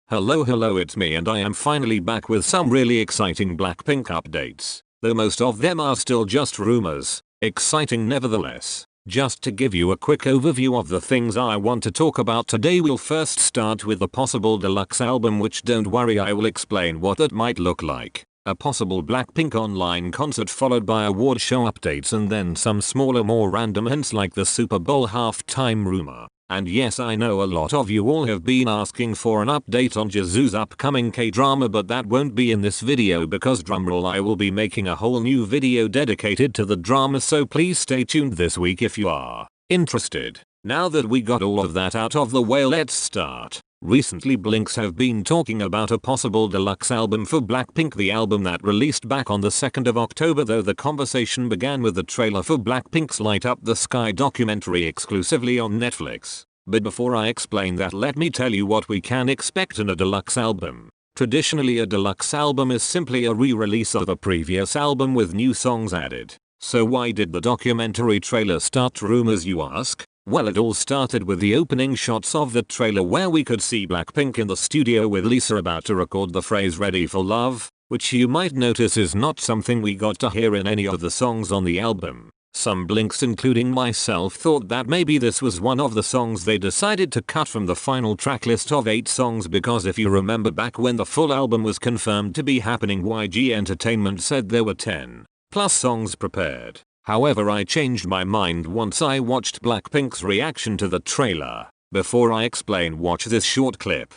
Hello, it's me and I am finally back with some really exciting Blackpink updates, though most of them are still just rumors. Exciting nevertheless. Just to give you a quick overview of the things I want to talk about today, we'll first start with the possible deluxe album, which don't worry, I will explain what that might look like. A possible Blackpink online concert followed by award show updates and then some smaller more random hints like the Superbowl halftime rumor. And yes, I know a lot of you all have been asking for an update on Jisoo's upcoming K-drama, but that won't be in this video because drumroll, I will be making a whole new video dedicated to the drama, so please stay tuned this week if you are interested. Now that we got all of that out of the way, let's start. Recently Blinks have been talking about a possible deluxe album for Blackpink, the album that released back on the 2nd of October, though the conversation began with the trailer for Blackpink's Light Up the Sky documentary exclusively on Netflix. But before I explain that, let me tell you what we can expect in a deluxe album. Traditionally, a deluxe album is simply a re-release of a previous album with new songs added. So why did the documentary trailer start rumors, you ask? Well, it all started with the opening shots of the trailer where we could see Blackpink in the studio with Lisa about to record the phrase "Ready for Love," which you might notice is not something we got to hear in any of the songs on the album. Some Blinks, including myself, thought that maybe this was one of the songs they decided to cut from the final track list of 8 songs, because if you remember back when the full album was confirmed to be happening, YG Entertainment said there were 10+ songs prepared. However, I changed my mind once I watched Blackpink's reaction to the trailer. Before I explain, watch this short clip.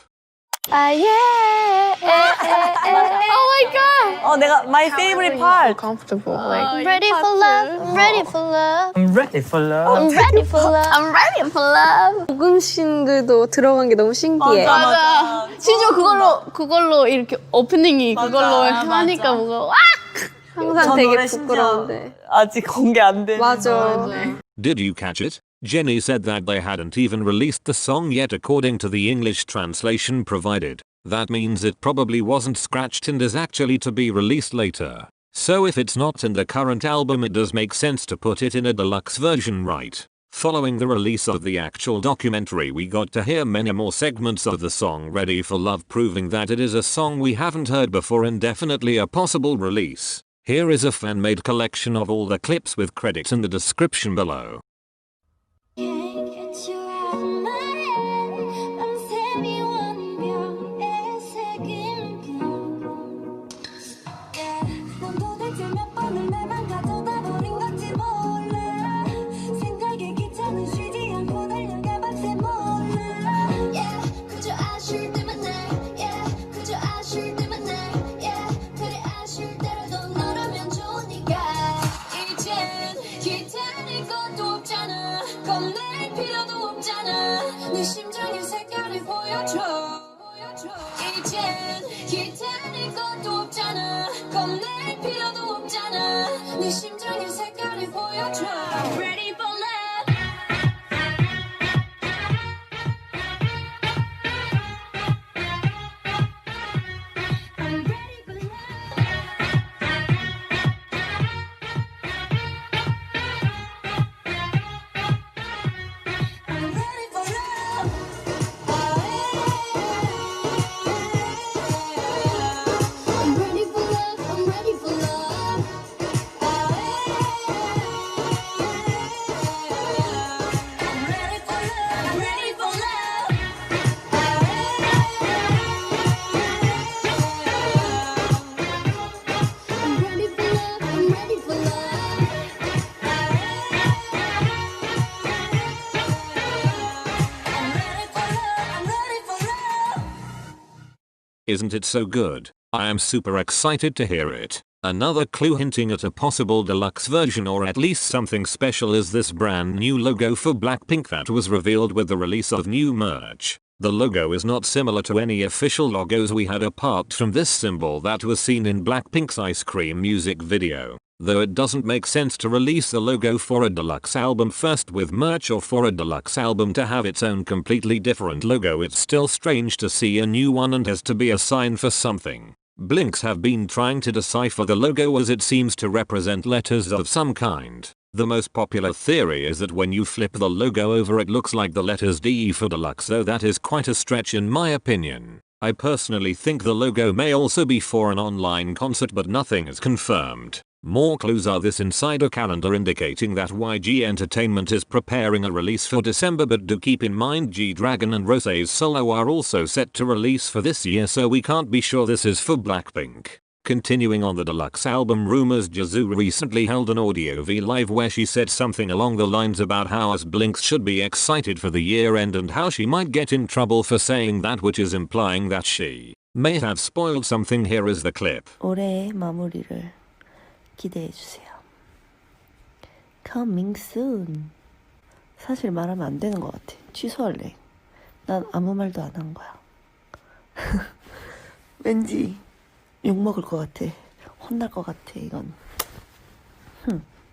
Yeah. Oh my god. my favorite part. Comfortable. Like ready for love. I'm ready for love. I'm ready for love. I'm ready for love. I'm ready for love. 녹음씬들도 들어간 게 너무 신기해. 맞아. 심지어 그걸로 이렇게 오프닝이 그걸로 하니까 뭔가 와! 항상 되게 부끄러운데. 아직 공개 안 돼. 맞아. Did you catch it? Jennie said that they hadn't even released the song yet according to the English translation provided. That means it probably wasn't scratched and is actually to be released later. So if it's not in the current album, it does make sense to put it in a deluxe version, right? Following the release of the actual documentary, we got to hear many more segments of the song Ready for Love, proving that it is a song we haven't heard before and definitely a possible release. Here is a fan-made collection of all the clips with credits in the description below. Isn't it so good? I am super excited to hear it. Another clue hinting at a possible deluxe version or at least something special is this brand new logo for Blackpink that was revealed with the release of new merch. The logo is not similar to any official logos we had apart from this symbol that was seen in Blackpink's Ice Cream music video. Though it doesn't make sense to release a logo for a deluxe album first with merch, or for a deluxe album to have its own completely different logo. It's still strange to see a new one and has to be a sign for something. Blinks have been trying to decipher the logo as it seems to represent letters of some kind. The most popular theory is that when you flip the logo over it looks like the letters D for deluxe, though that is quite a stretch in my opinion. I personally think the logo may also be for an online concert, but nothing is confirmed. More clues are this insider calendar indicating that YG Entertainment is preparing a release for December, but do keep in mind G-Dragon and Rose's solo are also set to release for this year, so we can't be sure this is for Blackpink. Continuing on the deluxe album rumors, Jisoo recently held an audio V live where she said something along the lines about how us Blinks should be excited for the year end and how she might get in trouble for saying that, which is implying that she may have spoiled something. Here is the clip. 올해의 마무리를 기대해주세요. Coming soon. 사실 말하면 안 되는 것 같아. 취소할래. 난 아무 말도 안 한 거야. 왠지 욕먹을 것 같아. 혼날 것 같아 이건.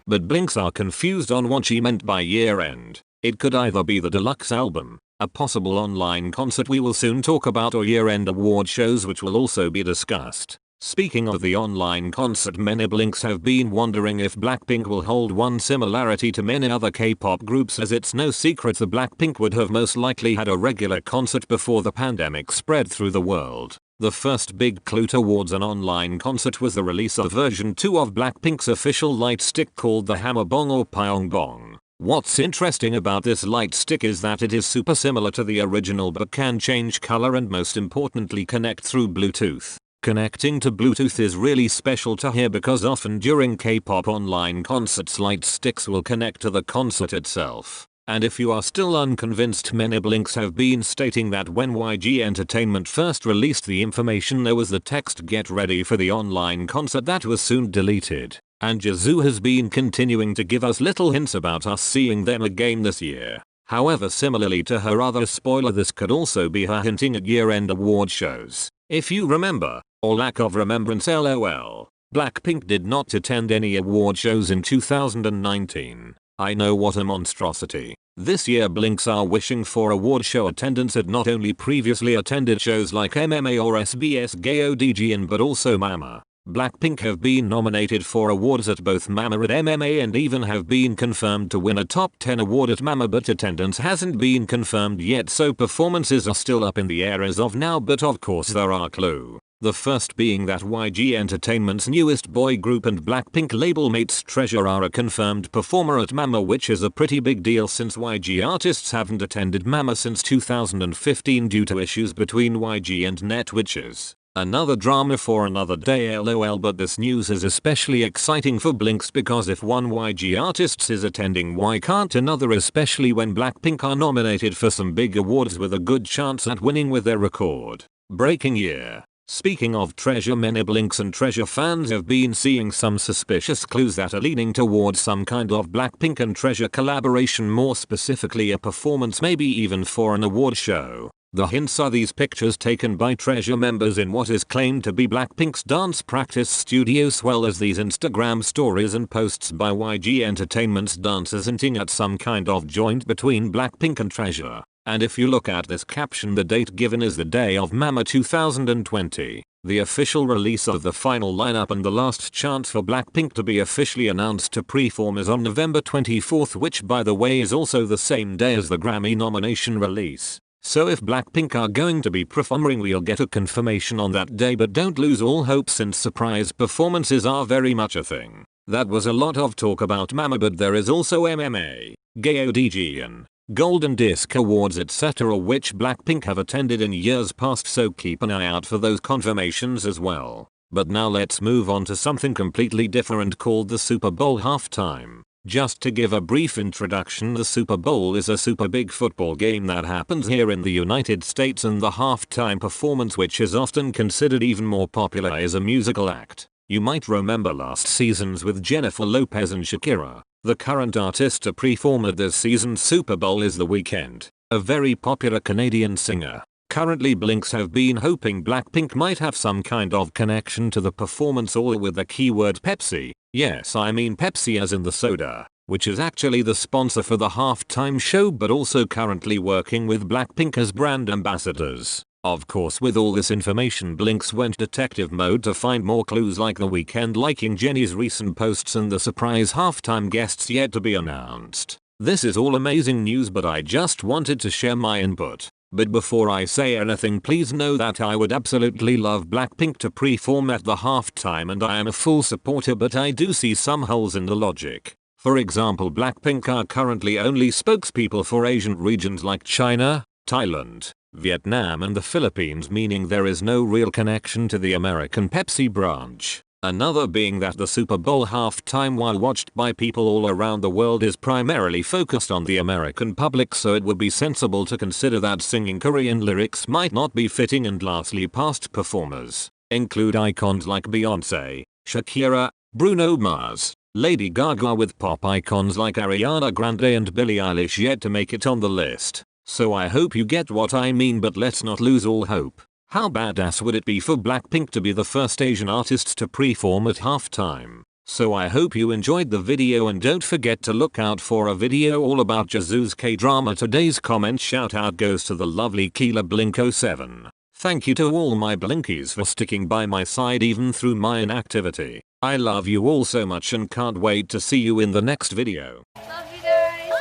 But Blinks are confused on what she meant by year end. It could either be the deluxe album, a possible online concert we will soon talk about, or year end award shows which will also be discussed. Speaking of the online concert, many Blinks have been wondering if Blackpink will hold one similarity to many other K-pop groups, as it's no secret that Blackpink would have most likely had a regular concert before the pandemic spread through the world. The first big clue towards an online concert was the release of version 2 of Blackpink's official light stick called the Hammerbong or Pyeongbong. What's interesting about this light stick is that it is super similar to the original but can change color and most importantly connect through Bluetooth. Connecting to Bluetooth is really special to hear because often during K-pop online concerts light sticks will connect to the concert itself. And if you are still unconvinced, many Blinks have been stating that when YG Entertainment first released the information there was the text "Get ready for the online concert" that was soon deleted. And Jisoo has been continuing to give us little hints about us seeing them again this year. However, similarly to her other spoiler, this could also be her hinting at year-end award shows. If you remember, or lack of remembrance lol, Blackpink did not attend any award shows in 2019. I know, what a monstrosity. This year Blinks are wishing for award show attendance at not only previously attended shows like MMA or SBS GODGN but also Mama. Blackpink have been nominated for awards at both Mama and MMA and even have been confirmed to win a top 10 award at Mama, but attendance hasn't been confirmed yet, so performances are still up in the air as of now. But of course there are clues. The first being that YG Entertainment's newest boy group and Blackpink label mates Treasure are a confirmed performer at Mama, which is a pretty big deal since YG artists haven't attended Mama since 2015 due to issues between YG and Net, which is another drama for another day lol. But this news is especially exciting for Blinks because if one YG artist is attending, why can't another, especially when Blackpink are nominated for some big awards with a good chance at winning with their record breaking year. Speaking of Treasure, many Blinks and Treasure fans have been seeing some suspicious clues that are leaning towards some kind of Blackpink and Treasure collaboration, more specifically a performance, maybe even for an award show. The hints are these pictures taken by Treasure members in what is claimed to be Blackpink's dance practice studio, as well as these Instagram stories and posts by YG Entertainment's dancers hinting at some kind of joint between Blackpink and Treasure. And if you look at this caption, the date given is the day of Mama 2020, the official release of the final lineup, and the last chance for Blackpink to be officially announced to perform is on November 24th, which by the way is also the same day as the Grammy nomination release. So if Blackpink are going to be performing, we'll get a confirmation on that day, but don't lose all hope since surprise performances are very much a thing. That was a lot of talk about Mama, but there is also MMA, GODGN, Golden Disc Awards etc., which Blackpink have attended in years past, so keep an eye out for those confirmations as well. But now let's move on to something completely different called the Superbowl Halftime. Just to give a brief introduction, the Super Bowl is a super big football game that happens here in the United States, and the halftime performance, which is often considered even more popular, is a musical act. You might remember last season's with Jennifer Lopez and Shakira. The current artist to perform at this season's Super Bowl is The Weeknd, a very popular Canadian singer. Currently Blinks have been hoping Blackpink might have some kind of connection to the performance, all with the keyword Pepsi. Yes, I mean Pepsi as in the soda, which is actually the sponsor for the halftime show, but also currently working with Blackpink as brand ambassadors. Of course, with all this information, Blinks went detective mode to find more clues, like The Weeknd liking Jennie's recent posts and the surprise halftime guests yet to be announced. This is all amazing news, but I just wanted to share my input. But before I say anything, please know that I would absolutely love Blackpink to perform at the halftime, and I am a full supporter, but I do see some holes in the logic. For example, Blackpink are currently only spokespeople for Asian regions like China, Thailand, Vietnam and the Philippines, meaning there is no real connection to the American Pepsi branch. Another being that the Super Bowl halftime, while watched by people all around the world, is primarily focused on the American public, so it would be sensible to consider that singing Korean lyrics might not be fitting. And lastly, past performers include icons like Beyonce, Shakira, Bruno Mars, Lady Gaga, with pop icons like Ariana Grande and Billie Eilish yet to make it on the list. So I hope you get what I mean, but let's not lose all hope. How badass would it be for Blackpink to be the first Asian artists to perform at halftime? So I hope you enjoyed the video, and don't forget to look out for a video all about Jisoo's K-drama. Today's comment shout out goes to the lovely KBLINK07. Thank you to all my Blinkies for sticking by my side even through my inactivity. I love you all so much and can't wait to see you in the next video. Love you guys.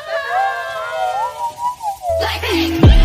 Blackpink.